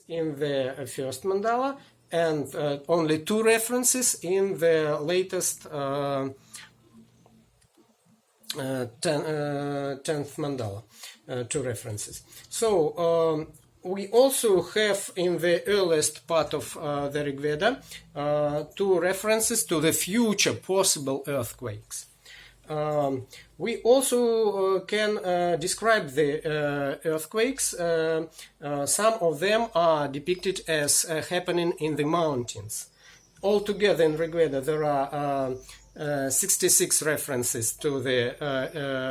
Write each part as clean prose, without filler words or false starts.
in the first mandala and only 2 references in the latest 10th mandala, 2 references. So we also have in the earliest part of the Rigveda 2 references to the future possible earthquakes. We also can describe the earthquakes. Some of them are depicted as happening in the mountains. Altogether in Rigveda there are 66 references to the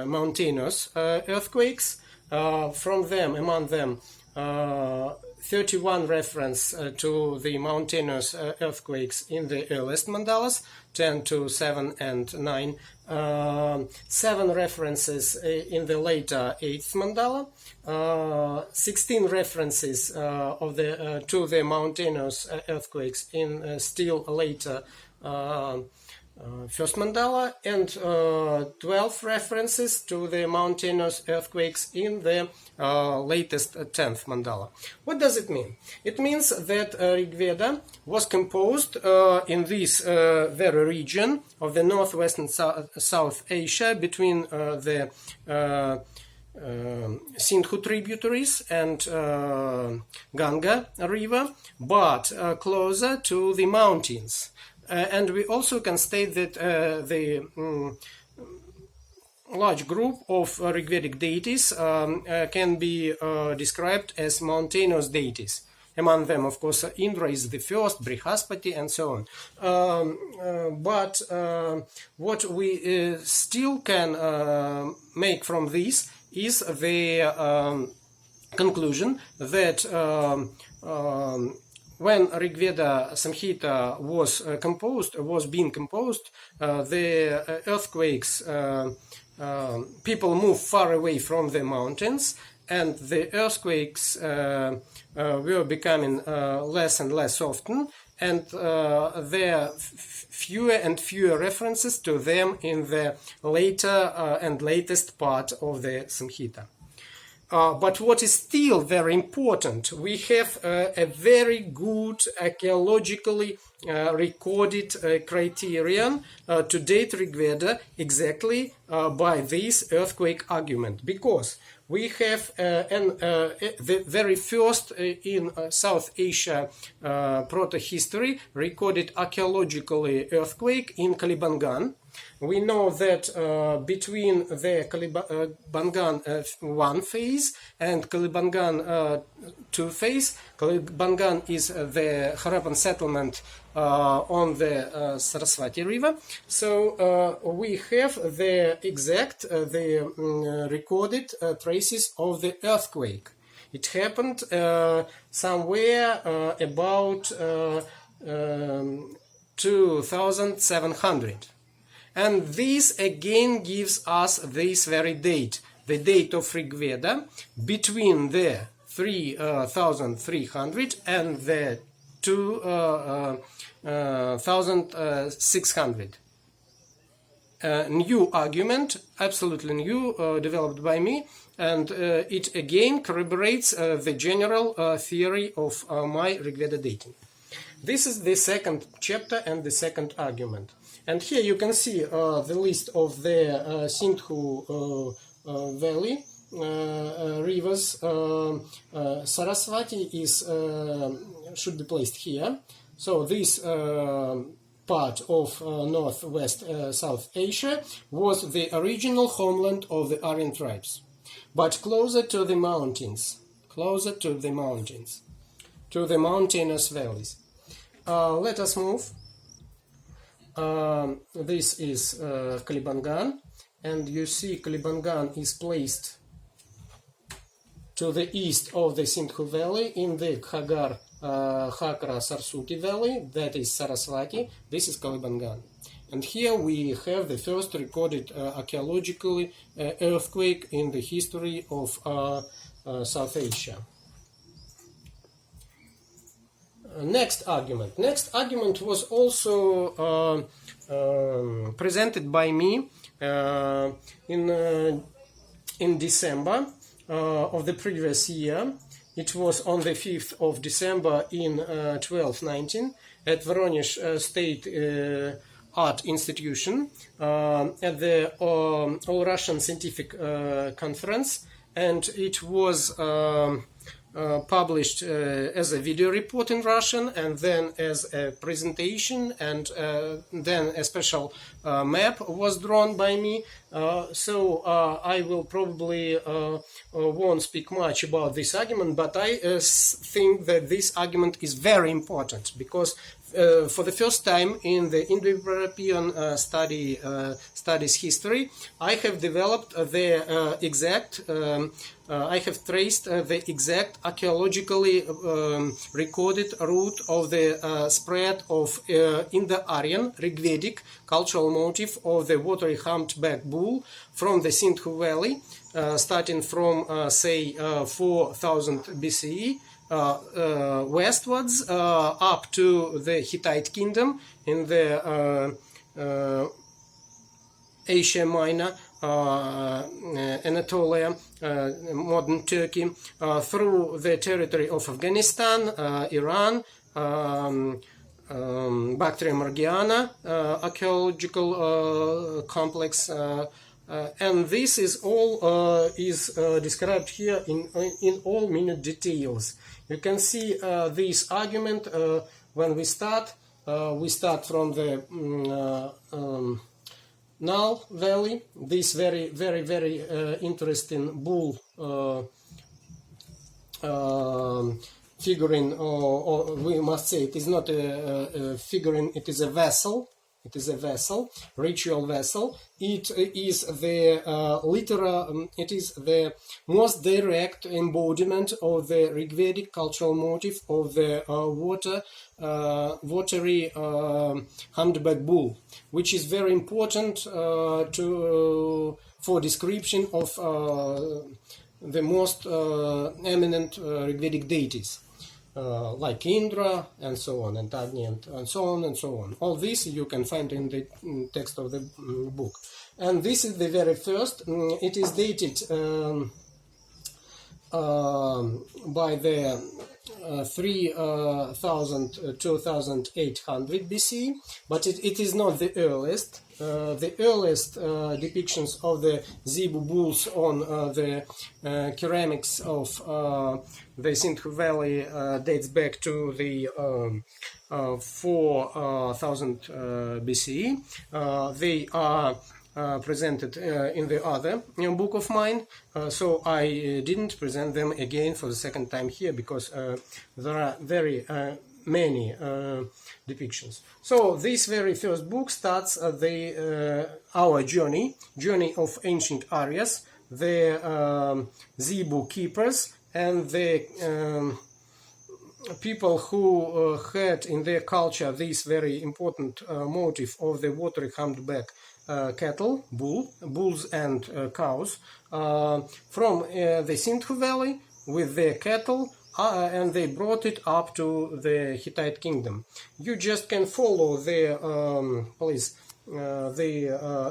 mountainous earthquakes. Among them, 31 reference to the mountainous earthquakes in the earliest mandalas, 10 to 7 and 9. 7 references in the later 8th mandala, 16 references to the mountainous earthquakes in still later first mandala, and 12 references to the mountainous earthquakes in the latest 10th mandala. What does it mean? It means that Rigveda was composed in this very region of the northwest and South Asia between the Sindhu tributaries and Ganga river, but closer to the mountains. And we also can state that the large group of Rigvedic deities can be described as mountainous deities. Among them, of course, Indra is the first, Brihaspati, and so on. But what we still can make from this is the conclusion that when Rigveda Samhita was being composed, the earthquakes, people moved far away from the mountains, and the earthquakes were becoming less and less often, and there are fewer and fewer references to them in the later and latest part of the Samhita. But what is still very important, we have a very good archaeologically recorded criterion to date Rigveda exactly by this earthquake argument, because we have the very first in South Asia proto-history recorded archaeologically earthquake in Kalibangan. We know that between the Kalibangan 1 phase and Kalibangan 2 phase, Kalibangan is the Harappan settlement on the Saraswati river. So we have the exact, recorded traces of the earthquake. It happened somewhere about 2700. And this again gives us this very date, the date of Rigveda, between the 3300 and the 2600. New argument, absolutely new, developed by me, and it again corroborates the general theory of my Rigveda dating. This is the second chapter and the second argument. And here you can see the list of the Sindhu Valley rivers. Saraswati should be placed here. So this part of northwest South Asia was the original homeland of the Aryan tribes, but closer to the mountains, to the mountainous valleys. Let us move. This is Kalibangan, and you see Kalibangan is placed to the east of the Sindhu Valley in the Khakra Sarsuti Valley, that is Saraswati. This is Kalibangan. And here we have the first recorded archaeologically earthquake in the history of South Asia. Next argument was also presented by me in December of the previous year It was on the 5th of December in 1219 at Voronezh State Art Institution at the All-Russian Scientific Conference, and it was published as a video report in Russian, and then as a presentation, and then a special map was drawn by me. So I will probably won't speak much about this argument, but I think that this argument is very important, because for the first time in the Indo-European studies history, I have developed the exact, I have traced the exact archaeologically recorded route of the spread of Indo-Aryan Rigvedic cultural motif of the watery humpback bull from the Sindhu Valley, starting from say 4000 BCE. Westwards up to the Hittite kingdom in the Asia Minor, Anatolia, modern Turkey, through the territory of Afghanistan, Iran, Bactria Margiana archaeological complex, and this is all described here in all minute details. You can see this argument when we start from the Nile Valley, this very interesting bull figurine, or we must say it is not a figurine, it is a vessel. It is a vessel, ritual vessel. It is the it is the most direct embodiment of the Rigvedic cultural motif of the watery humpback bull, which is very important for description of the most eminent Rigvedic deities. Like Indra and so on, and Agni and so on and so on. All this you can find in the text of the book. And this is the very first. It is dated by the 2800 BC, but it is not the earliest. The earliest depictions of the zebu bulls on the ceramics of the Sindhu Valley dates back to the 4000 BCE. They are presented in the other book of mine, so I didn't present them again for the second time here, because there are very many depictions. So this very first book starts our journey of ancient Aryas, the zebu keepers, and the people who had in their culture this very important motif of the watery humpback cattle, bulls and cows, from the Sindhu Valley with their cattle, and they brought it up to the Hittite kingdom. You just can follow the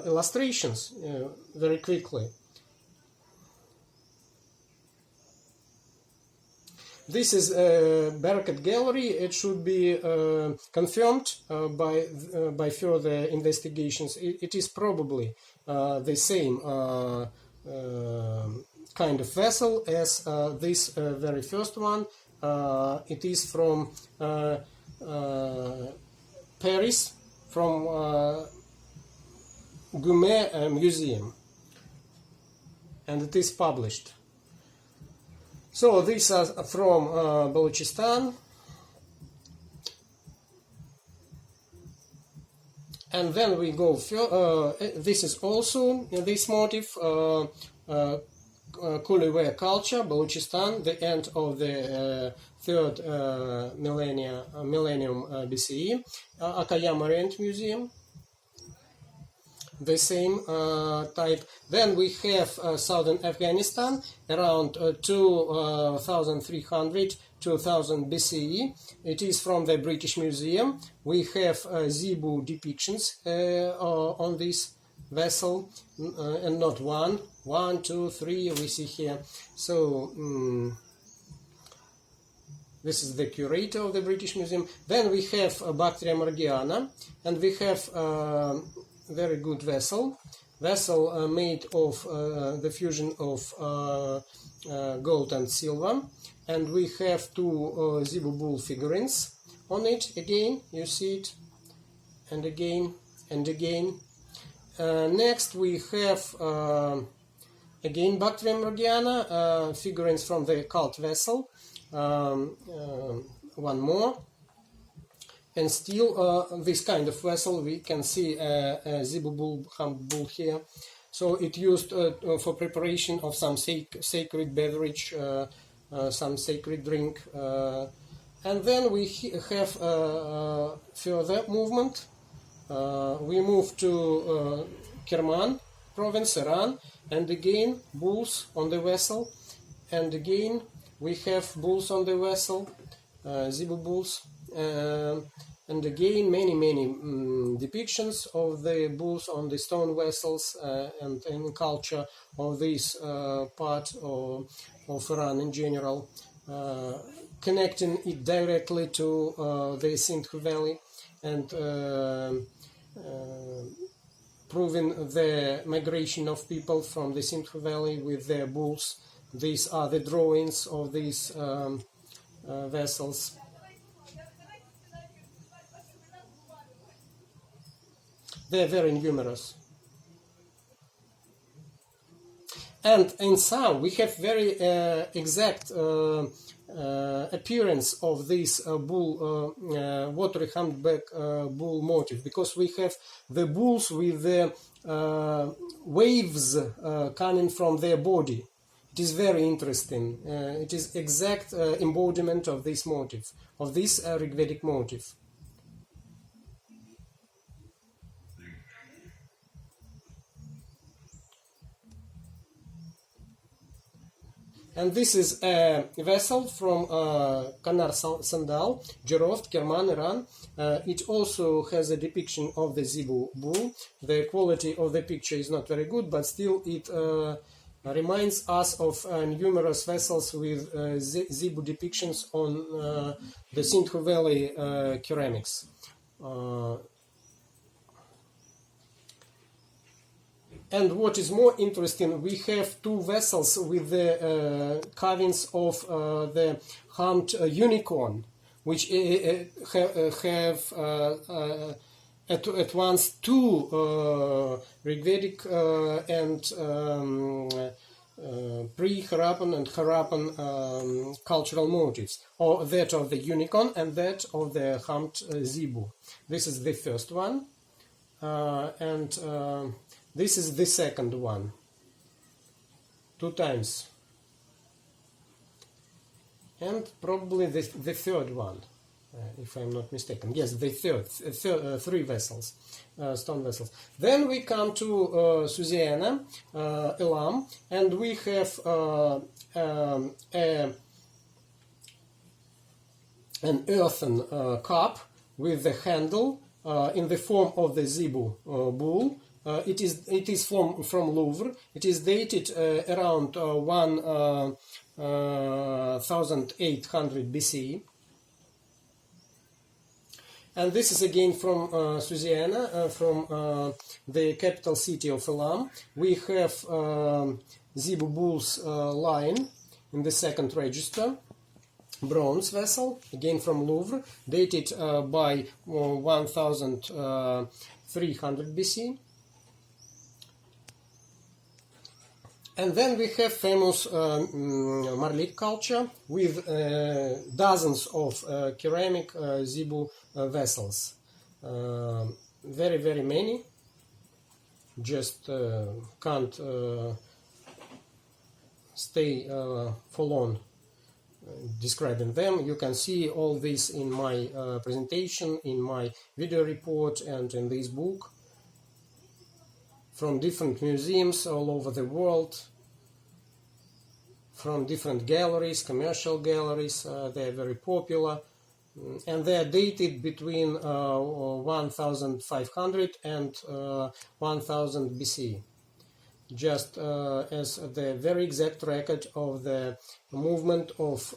illustrations very quickly. This is a Barakat gallery. It should be confirmed by further investigations. It is probably the same kind of vessel as this very first one. It is from Paris, from Gumet Museum, and it is published. So these are from Balochistan, and then we go. This is also this motif, Kuliware culture, Balochistan, the end of the third millennium BCE, Akayam Orient Museum. The same type. Then we have southern Afghanistan around 2300 2000 BCE. It is from the British Museum. We have zebu depictions on this vessel, and not one, two, three we see here. So This is the curator of the British Museum. Then we have Bactria Morgiana, and we have very good vessel made of the fusion of gold and silver, and we have two Zebu bull figurines on it. Again, you see it, and again and again. Next we have again Bactria Morgiana, figurines from the cult vessel. One more, and still this kind of vessel. We can see a Zebu bull, hump bull here. So it used for preparation of some sacred beverage, some sacred drink. And then we have further movement. We move to Kerman province, Iran, and again bulls on the vessel, and again we have bulls on the vessel, Zebu bulls, and again many depictions of the bulls on the stone vessels, and in culture of this part of Iran in general, connecting it directly to the Sindhu Valley, and proving the migration of people from the Sindhu Valley with their bulls. These are the drawings of these vessels. They're very numerous. And in some we have very exact appearance of this bull, watery humpback bull motif, because we have the bulls with the waves coming from their body. It is very interesting. It is exact embodiment of this motif, of this Rigvedic motif. And this is a vessel from Kanar Sandal, Jeroft, Kerman, Iran. It also has a depiction of the Zebu bull. The quality of the picture is not very good, but still it reminds us of numerous vessels with Zebu depictions on the Sindhu Valley ceramics. And what is more interesting, we have two vessels with the carvings of the humped unicorn, which have at once two Rigvedic and pre-Harappan and Harappan cultural motifs, or that of the unicorn and that of the humped Zebu. This is the first one, and this is the second one, two times, and probably the third one, if I'm not mistaken. Yes, the third, three vessels, stone vessels. Then we come to Susiana, Elam, and we have an earthen cup with the handle in the form of the Zebu bull. It is from Louvre. It is dated around 1800 BCE. And this is again from Susiana, from the capital city of Elam. We have Zebu bulls lying in the second register. Bronze vessel, again from Louvre, dated by 1300 BC. And then we have famous Marlik culture with dozens of ceramic Zebu vessels. Very many. Just can't stay for long describing them. You can see all this in my presentation, in my video report, and in this book. From different museums all over the world, from different galleries, commercial galleries. They are very popular, and they are dated between 1500 and 1000 BC, just as the very exact record of the movement of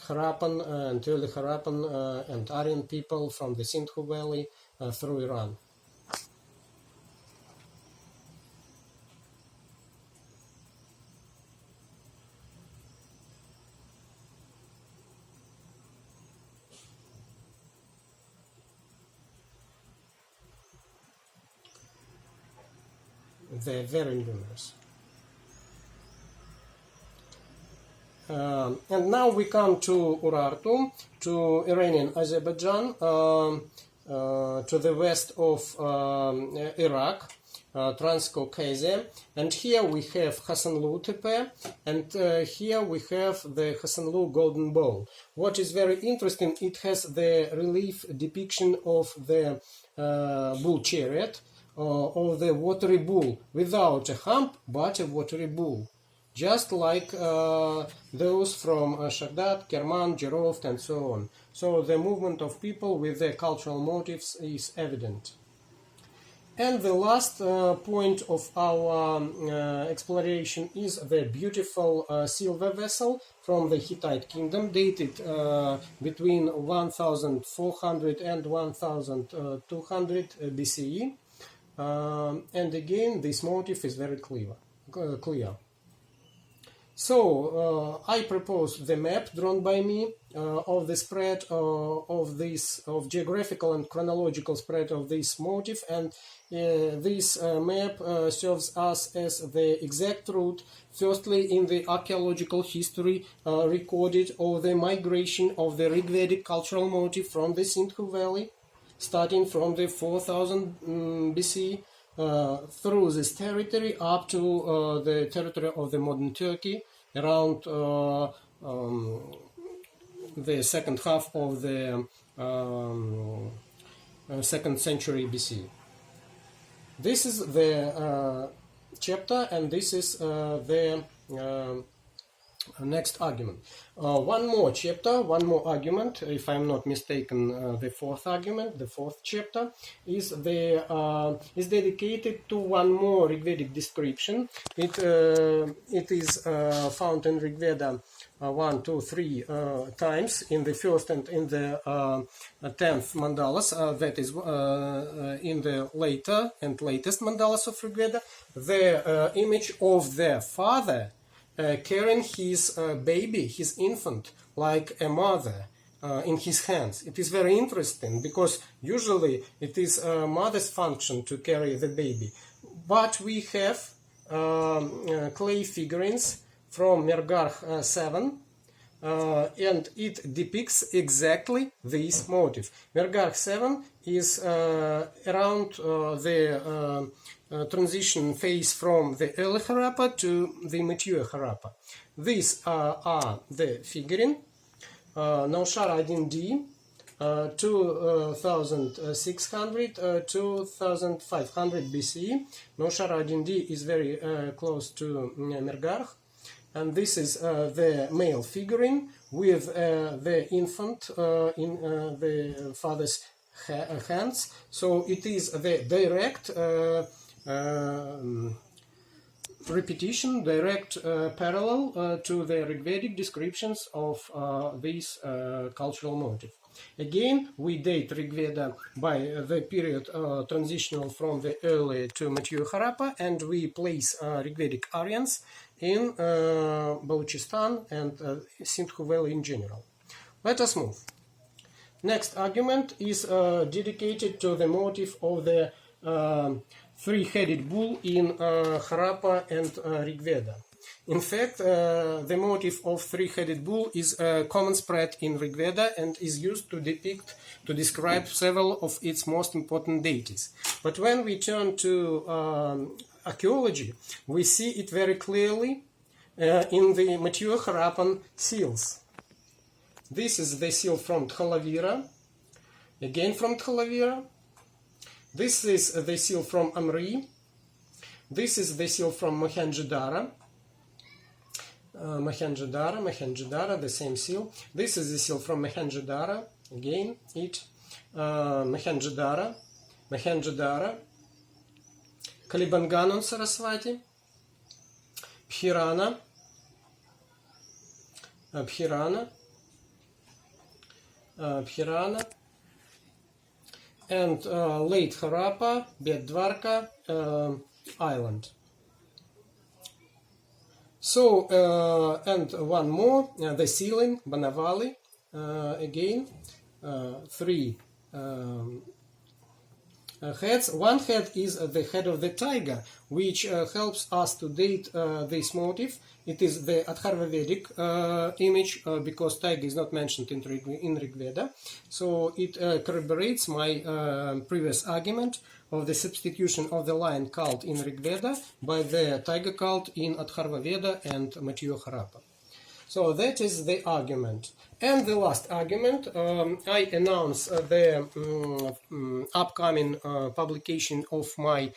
Harappan and early Harappan and Aryan people from the Sindhu Valley through Iran. They're very numerous. And now we come to Urartu, to Iranian Azerbaijan, to the west of Iraq, Transcaucasia, and here we have Hasanlu Tepe, and here we have the Hasanlu Golden Bowl. What is very interesting, it has the relief depiction of the bull chariot, of the watery bull, without a hump, but a watery bull. Just like those from Shagdat, Kerman, Jerovt, and so on. So the movement of people with their cultural motives is evident. And the last point of our exploration is the beautiful silver vessel from the Hittite kingdom, dated between 1400 and 1200 BCE. And again, this motif is very clear. So I propose the map drawn by me of the spread of geographical and chronological spread of this motif, and this map serves us as the exact route, firstly in the archaeological history recorded of the migration of the Rigvedic cultural motif from the Sindhu Valley, starting from the 4000 BC through this territory up to the territory of the modern Turkey around the second half of the 2nd century BC. This is the chapter, and this is the next argument. One more chapter, one more argument, if I'm not mistaken, the fourth argument, the fourth chapter, is dedicated to one more Rigvedic description. It is found in Rigveda 1, 2, 3 times, in the first and in the 10th mandalas, that is in the later and latest mandalas of Rigveda, the image of the father carrying his baby, his infant, like a mother in his hands. It is very interesting because usually it is a mother's function to carry the baby. But we have clay figurines from Mergarh 7, and it depicts exactly this motif. Mergarh 7 is around the transition phase from the early Harappa to the mature Harappa. These are the figurine Naushar 1D 2600 2500 BCE. Naushar 1D is very close to Mergarh, and this is the male figurine with the infant in the father's hands. So it is the direct repetition, direct parallel to the Rigvedic descriptions of this cultural motif. Again, we date Rigveda by the period transitional from the early to mature Harappa, and we place Rigvedic Aryans in Balochistan and Sindhu Valley in general. Let us move. Next argument is dedicated to the motif of the three-headed bull in Harappa and Rigveda. In fact, the motif of three-headed bull is a common spread in Rigveda and is used to describe several of its most important deities. But when we turn to archaeology, we see it very clearly in the mature Harappan seals. This is the seal from Thalavira, again from Thalavira. This is the seal from Amri. This is the seal from Mohenjo-Daro. Mohenjo-Daro, the same seal. This is the seal from Mohenjo-Daro, again, Mohenjo-Daro, Kalibangan Saraswati, Bhirana, Bhirana, and late Harappa, Bedvarka island. So, and one more, the ceiling, Banavali, again, 3 heads. One head is the head of the tiger, which helps us to date this motif. It is the Atharvavedic image, because tiger is not mentioned in Rigveda. So it corroborates my previous argument of the substitution of the lion cult in Rigveda by the tiger cult in Atharvaveda and Matthieu Harappa. So that is the argument. And the last argument, I announce the upcoming publication of my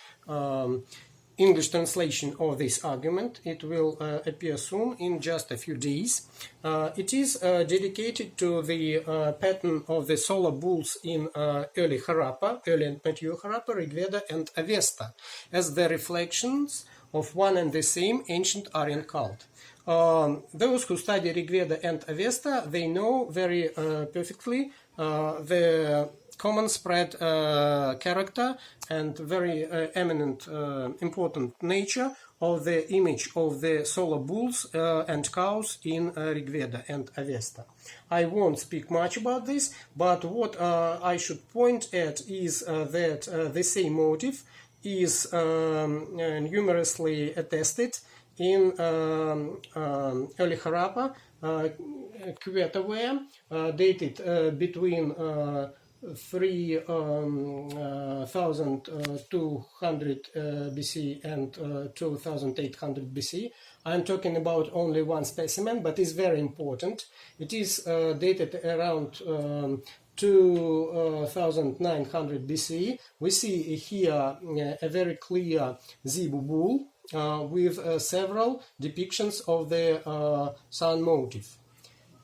English translation of this argument. It will appear soon, in just a few days. It is dedicated to the pattern of the solar bulls in early Harappa, early and Matthieu Harappa, Rigveda and Avesta, as the reflections of one and the same ancient Aryan cult. Those who study Rigveda and Avesta, they know very perfectly the common spread character and very eminent, important nature of the image of the solar bulls and cows in Rigveda and Avesta. I won't speak much about this, but what I should point at is that the same motive is numerously attested in early Harappa, Kvetaware, dated between 3200 BC and 2800 BC. I'm talking about only one specimen, but it's very important. It is dated around 2900 BC. We see here a very clear Zebu bull with several depictions of the sun motif.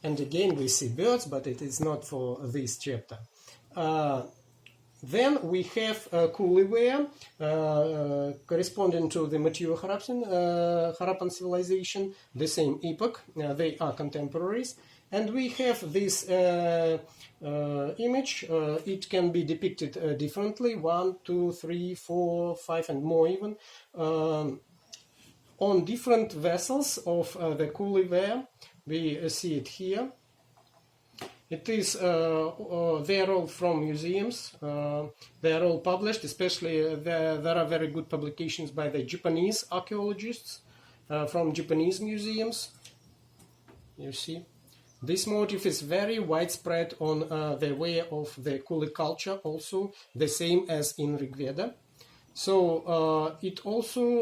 And again we see birds, but it is not for this chapter. Then we have Kuliware, corresponding to the Matthieu Harappan civilization, the same epoch. They are contemporaries. And we have this image. It can be depicted differently, 1, 2, 3, 4, 5, and more even, on different vessels of the Kuliware. We see it here. It is, they are all from museums, they are all published, especially there are very good publications by the Japanese archaeologists from Japanese museums. You see, this motif is very widespread on the way of the Kuli culture, also the same as in Rigveda. So it also